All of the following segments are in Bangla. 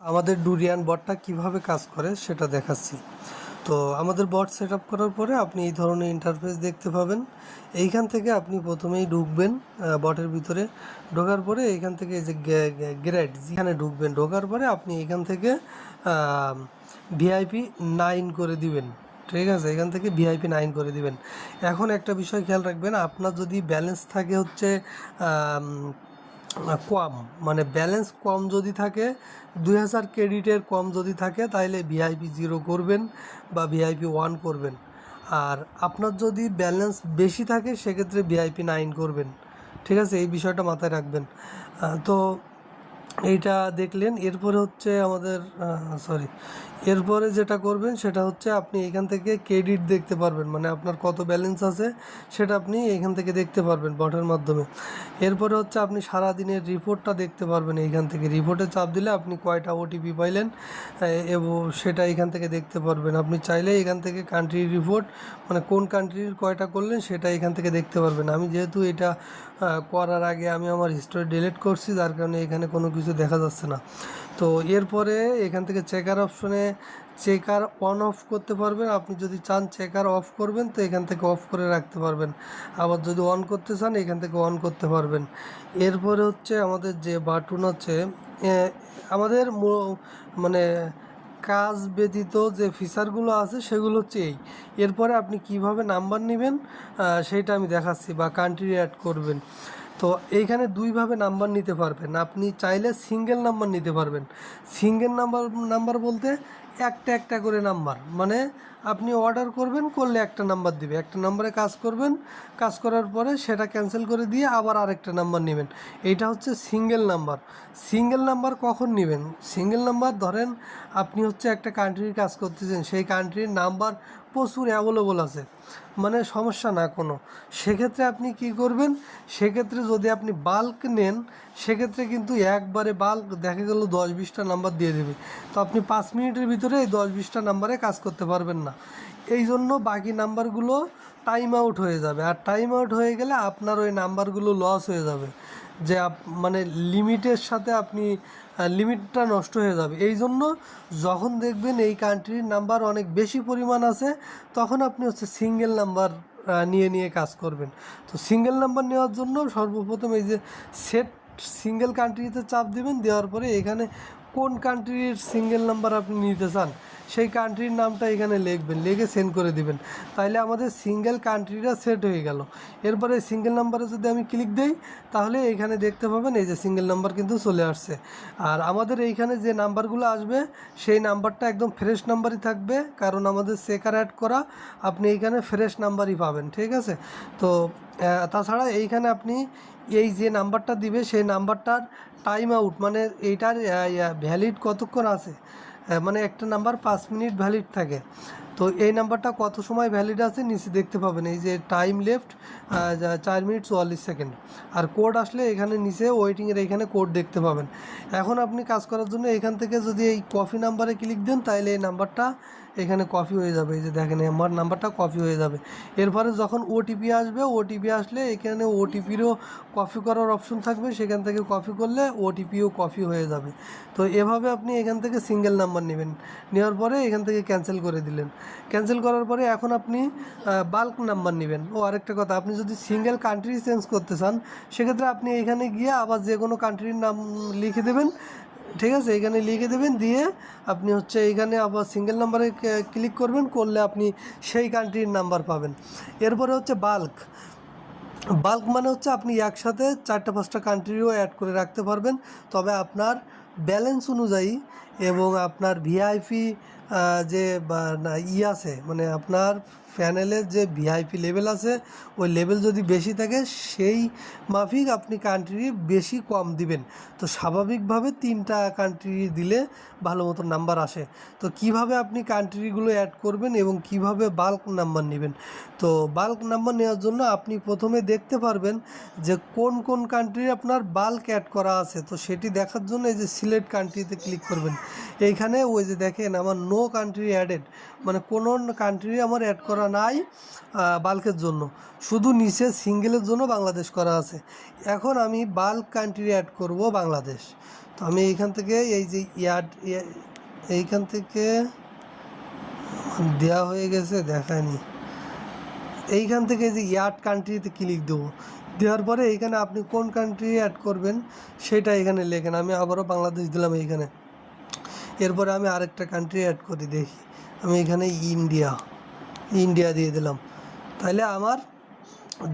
আমাদের ডুরিয়ান বটটা কিভাবে কাজ করে সেটা দেখাচ্ছি। তো আমাদের বট সেট আপ করার পরে আপনি এই ধরনের ইন্টারফেস দেখতে পাবেন। এইখান থেকে আপনি প্রথমেই ঢুকবেন বটের ভিতরে। ঢোকার পরে এইখান থেকে এই যে গ্রেড যেখানে ঢুকবেন, ঢোকার পরে আপনি এখান থেকে ভিআইপি 9 করে দিবেন। ঠিক আছে, এখান থেকে ভিআইপি 9 করে দিবেন। এখন একটা বিষয় খেয়াল রাখবেন, আপনার যদি ব্যালেন্স থাকে হচ্ছে কম, মানে ব্যালেন্স কম যদি থাকে 2000 ক্রেডিটের কম যদি থাকে তাহলে ভিআইপি 0 করবেন বা ভিআইপি 1 করবেন। আর আপনার যদি ব্যালেন্স বেশি থাকে সেক্ষেত্রে ভিআইপি 9 করবেন। ঠিক আছে, এই বিষয়টা মাথায় রাখবেন। তো এইটা দেখলেন। এরপরে হচ্ছে আমাদের এরপরে যেটা করবেন সেটা হচ্ছে আপনি এখান থেকে ক্রেডিট দেখতে পারবেন, মানে আপনার কত ব্যালেন্স আছে সেটা আপনি এখান থেকে দেখতে পারবেন বটের মাধ্যমে। এরপরে হচ্ছে আপনি সারাদিনের রিপোর্টটা দেখতে পারবেন। এইখান থেকে রিপোর্টে চাপ দিলে আপনি কয়টা ওটিপি পাইলেন এবং সেটা এখান থেকে দেখতে পারবেন। আপনি চাইলে এখান থেকে কান্ট্রি রিপোর্ট, মানে কোন কান্ট্রির কয়টা করলেন সেটা এখান থেকে দেখতে পারবেন। আমি যেহেতু এটা করার আগে আমি আমার হিস্টোরি ডিলিট করছি, যার কারণে এখানে কোনো কিছু দেখা যাচ্ছে না। তো এরপরে এখান থেকে চেকার অপশনে চেকার অন অফ করতে পারবেন। আপনি যদি চান চেকার অফ করবেন তো এখান থেকে অফ করে রাখতে পারবেন, আবার যদি অন করতে চান এখান থেকে অন করতে পারবেন। এরপরে হচ্ছে আমাদের যে বাটন আছে আমাদের মানে কাজ ব্যতীত যে ফিচারগুলো আছে সেগুলো হচ্ছে এই। এরপরে আপনি কিভাবে নাম্বার নেবেন সেইটা আমি দেখাচ্ছি, বা কান্ট্রি অ্যাড করবেন। তো এইখানে দুইভাবে নাম্বার নিতে পারবেন। আপনি চাইলে সিঙ্গেল নাম্বার নিতে পারবেন। সিঙ্গেল নাম্বার বলতে একটা একটা করে নাম্বার, মানে আপনি অর্ডার করবেন, করলে একটা নাম্বার দিবে, একটা নাম্বারে কাজ করবেন, কাজ করার পরে সেটা ক্যান্সেল করে দিয়ে আবার আরেকটা নাম্বার নেবেন। এইটা হচ্ছে সিঙ্গেল নাম্বার। সিঙ্গেল নাম্বার কখন নেবেন? সিঙ্গেল নাম্বার ধরেন আপনি হচ্ছে একটা কান্ট্রির কাজ করতেছেন, সেই কান্ট্রির নাম্বার প্রচুর অ্যাভেলেবল আছে, মানে সমস্যা না কোনো। সেক্ষেত্রে আপনি কি করবেন? সেক্ষেত্রে যদি আপনি বাল্ক নেন সেক্ষেত্রে কিন্তু একবারে বাল্ক দেখা গেল 10-20টা নাম্বার দিয়ে দেবে। তো আপনি 5 মিনিটের ভিতরে এই 10-20টা নাম্বারে কাজ করতে পারবেন না। এই জন্য বাকি নাম্বারগুলো টাইম আউট হয়ে যাবে, আর টাইম আউট হয়ে গেলে আপনার ওই নাম্বারগুলো লস হয়ে যাবে, যে মানে লিমিটের সাথে আপনি লিমিটটা নষ্ট হয়ে যাবে। এই জন্য যখন দেখবেন এই কান্ট্রির নাম্বার অনেক বেশি পরিমাণ আছে তখন আপনি হচ্ছে সিঙ্গেল নাম্বার নিয়ে নিয়ে কাজ করবেন। তো সিঙ্গেল নাম্বার নেওয়ার জন্য সর্বপ্রথম এই যে সেট সিঙ্গেল কান্ট্রিতে চাপ দিবেন, দেওয়ার পরে এখানে কোন কান্ট্রির সিঙ্গেল নাম্বার আপনি নিতে চান সেই কান্ট্রির নামটা এখানে লিখবেন, লিখে সেন্ড করে দিবেন। তাইলে আমাদের সিঙ্গেল কান্ট্রিটা সেট হয়ে গেল। এরপরে সিঙ্গেল নাম্বারে যদি আমি ক্লিক দিই তাহলে এখানে দেখতে পাবেন এই যে সিঙ্গেল নাম্বার কিন্তু চলে আসছে। আর আমাদের এইখানে যে নাম্বারগুলো আসবে সেই নাম্বারটা একদম ফ্রেশ নাম্বারই থাকবে, কারণ আমাদের চেকার অ্যাড করা, আপনি এইখানে ফ্রেশ নাম্বারই পাবেন। ঠিক আছে, তো তাছাড়া এইখানে আপনি এই যে নাম্বারটা দিবে সেই নাম্বারটার টাইম আউট, মানে এইটার ভ্যালিড কতক্ষণ আছে, মানে একটা নাম্বার 5 মিনিট ভ্যালিড থাকে। তো এই নাম্বারটা কত সময় ভ্যালিড আছে নিচে দেখতে পাবেন এই যে টাইম লেফট 4 মিনিট 44 সেকেন্ড। আর কোড আসলে এখানে নিচে ওয়েটিংয়ের এখানে কোড দেখতে পাবেন। এখন আপনি কাজ করার জন্য এখান থেকে যদি এই কপি নাম্বারে ক্লিক দেন তাহলে এই নাম্বারটা এখানে কপি হয়ে যাবে। এই যে দেখেন আমার নাম্বারটা কপি হয়ে যাবে। এরপরে যখন ওটিপি আসবে, ওটিপি আসলে এখানে ওটিপিরও কপি করার অপশন থাকবে, সেখান থেকে কপি করলে ওটিপিও কপি হয়ে যাবে। তো এভাবে আপনি এখান থেকে সিঙ্গেল নাম্বার নেবেন, নেওয়ার পরে এখান থেকে ক্যান্সেল করে দিলেন। ক্যান্সেল করার পরে এখন আপনি বাল্ক নাম্বার নেবেন। ও আরেকটা কথা, আপনি যদি সিঙ্গেল কান্ট্রি চেঞ্জ করতে চান সেক্ষেত্রে আপনি এখানে গিয়ে আবার যে কোনো কান্ট্রির নাম লিখে দেবেন। ঠিক আছে, এখানে লিখে দেবেন, দিয়ে আপনি হচ্ছে এইখানে আবার সিঙ্গেল নাম্বারে ক্লিক করবেন, করলে আপনি সেই কান্ট্রির নাম্বার পাবেন। এরপরে হচ্ছে বাল্ক। বাল্ক মানে হচ্ছে আপনি একসাথে 4-5টা কান্ট্রিও অ্যাড করে রাখতে পারবেন, তবে আপনার ব্যালেন্স অনুযায়ী এবং আপনার ভিআইপি যে আছে, মানে আপনার প্যানেলের যে ভিআইপি লেভেল আছে ওই লেভেল যদি বেশি থাকে সেই মাফিক আপনি কান্ট্রি বেশি কম দিবেন। তো স্বাভাবিকভাবে 3টা কান্ট্রি দিলে ভালো মতো নাম্বার আসে। তো কিভাবে আপনি কান্ট্রিগুলো অ্যাড করবেন এবং কিভাবে বাল্ক নাম্বার নেবেন? তো বাল্ক নাম্বার নেওয়ার জন্য আপনি প্রথমে দেখতে পারবেন যে কোন কোন কান্ট্রি আপনার বাল্ক অ্যাড করা আছে। তো সেটি দেখার জন্য এই যে সিলেক্ট কান্ট্রিতে ক্লিক করবেন। এইখানে ওই যে দেখেন আমার নো কান্ট্রি অ্যাডেড, মানে কোনো কান্ট্রি আমার অ্যাড করা নাই বাল্কের জন্য, শুধু নিচে সিঙ্গেলের জন্য বাংলাদেশ করা আছে। এখন আমি বাল্ক কান্ট্রি অ্যাড করব বাংলাদেশ। তো আমি এইখান থেকে এই যে এইখান থেকে দেওয়া হয়ে গেছে, দেখায়নি। এইখান থেকে যে অ্যাড কান্ট্রিতে ক্লিক দেবো, দেওয়ার পরে এইখানে আপনি কোন কান্ট্রি অ্যাড করবেন সেটা এখানে লেখেন। আমি আবারও বাংলাদেশ দিলাম এইখানে। এরপরে আমি আরেকটা কান্ট্রি অ্যাড করি, দেখি আমি এখানে ইন্ডিয়া দিয়ে দিলাম। তাহলে আমার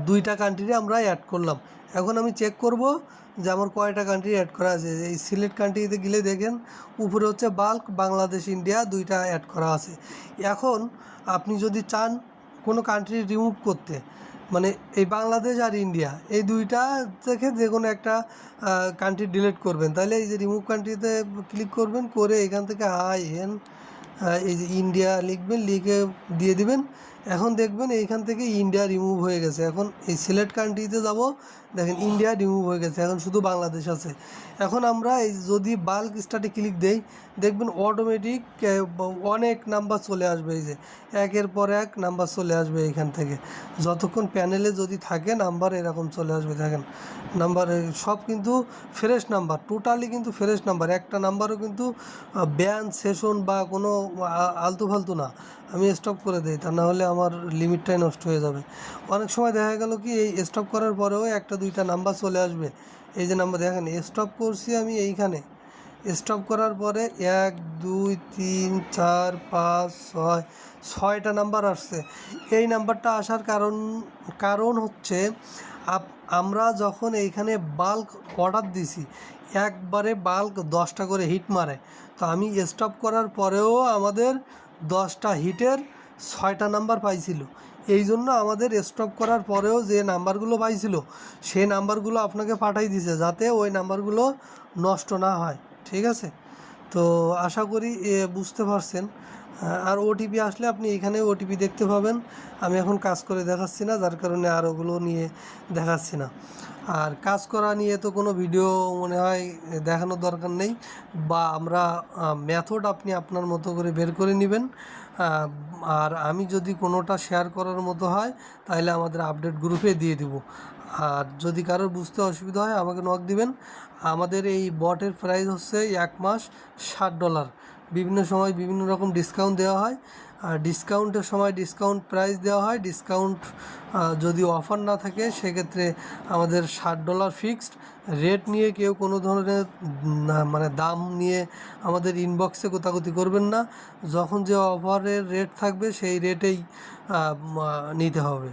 2টা কান্ট্রি আমরা অ্যাড করলাম। এখন আমি চেক করব যে আমার কয়টা কান্ট্রি অ্যাড করা আছে। এই সিলেক্ট কান্ট্রিতে গেলে দেখেন উপরে হচ্ছে বাল্ক, বাংলাদেশ, ইন্ডিয়া 2টা অ্যাড করা আছে। এখন আপনি যদি চান কোনো কান্ট্রি রিমুভ করতে, মানে এই বাংলাদেশ আর ইন্ডিয়া এই 2টা থেকে যে কোনো একটা কান্ট্রি ডিলিট করবেন, তাহলে এই যে রিমুভ কান্ট্রিতে ক্লিক করবেন, করে এখান থেকে এই যে ইন্ডিয়া লিখবেন, লিখে দিয়ে দিবেন। এখন দেখবেন এইখান থেকে ইন্ডিয়া রিমুভ হয়ে গেছে। এখন এই সিলেক্ট কান্ট্রিতে যাব, দেখেন ইন্ডিয়া রিমুভ হয়ে গেছে, এখন শুধু বাংলাদেশ আছে। এখন আমরা এই যদি বাল্ক স্টার্টে ক্লিক দেই, দেখবেন অটোমেটিক অনেক নাম্বার চলে আসবে। এই যে একের পর এক নাম্বার চলে আসবে এইখান থেকে, যতক্ষণ প্যানেলে যদি থাকে নাম্বার এরকম চলে আসবে। দেখেন নাম্বার সব কিন্তু ফ্রেশ নাম্বার, টোটালি কিন্তু ফ্রেশ নাম্বার, একটা নাম্বারও কিন্তু ব্যান সেশন বা কোনো আলতু ফালতু না। আমি স্টপ করে দিই, তা না হলে আমার লিমিটটাই নষ্ট হয়ে যাবে। অনেক সময় দেখা গেল কি এই স্টপ করার পরেও 1-2টা নাম্বার চলে আসবে। এই যে নাম্বার দেখেন, স্টপ করছি আমি এইখানে, স্টপ করার পরে 1 2 3 4 5 6 6টা নাম্বার আসছে। এই নাম্বারটা আসার কারণ হচ্ছে আমরা যখন এইখানে বাল্ক অর্ডার দিছি, একবারে বাল্ক 10টা করে হিট মারে। তো আমি স্টপ করার পরেও আমাদের 10টা হিটের 6টা নাম্বার পাইছিল। এই জন্য আমাদের স্টপ করার পরেও যে নাম্বারগুলো পাইছিল সেই নাম্বারগুলো আপনাকে পাঠাই দিছে, যাতে ওই নাম্বারগুলো নষ্ট না হয়। ঠিক আছে, তো আশা করি বুঝতে পারছেন। আর ওটিপি আসলে আপনি এখানে ওটিপি দেখতে পাবেন। আমি এখন কাজ করে দেখাচ্ছি না, যার কারণে আর ওগুলো নিয়ে দেখাচ্ছি না। আর কাজ করা নিয়ে তো কোনো ভিডিও মনে হয় দেখানোর দরকার নেই, বা আমরা মেথড আপনি আপনার মতো করে বের করে নেবেন। আর আমি যদি কোনোটা শেয়ার করার মতো হয় তাহলে আমাদের আপডেট গ্রুপে দিয়ে দিব। আর যদি কারোর বুঝতে অসুবিধা হয় আমাকে নক দিবেন। আমাদের এই বটের প্রাইস হচ্ছে 1 মাস $60। বিভিন্ন সময় বিভিন্ন রকম ডিসকাউন্ট দেওয়া হয়, আর ডিসকাউন্টের সময় ডিসকাউন্ট প্রাইস দেওয়া হয়। ডিসকাউন্ট যদি অফার না থাকে সেক্ষেত্রে আমাদের $60 ফিক্সড রেট। নিয়ে কেউ কোনো ধরনের মানে দাম নিয়ে আমাদের ইনবক্সে কোতাকুতি করবেন না। যখন যে অফারের রেট থাকবে সেই রেটেই নিতে হবে।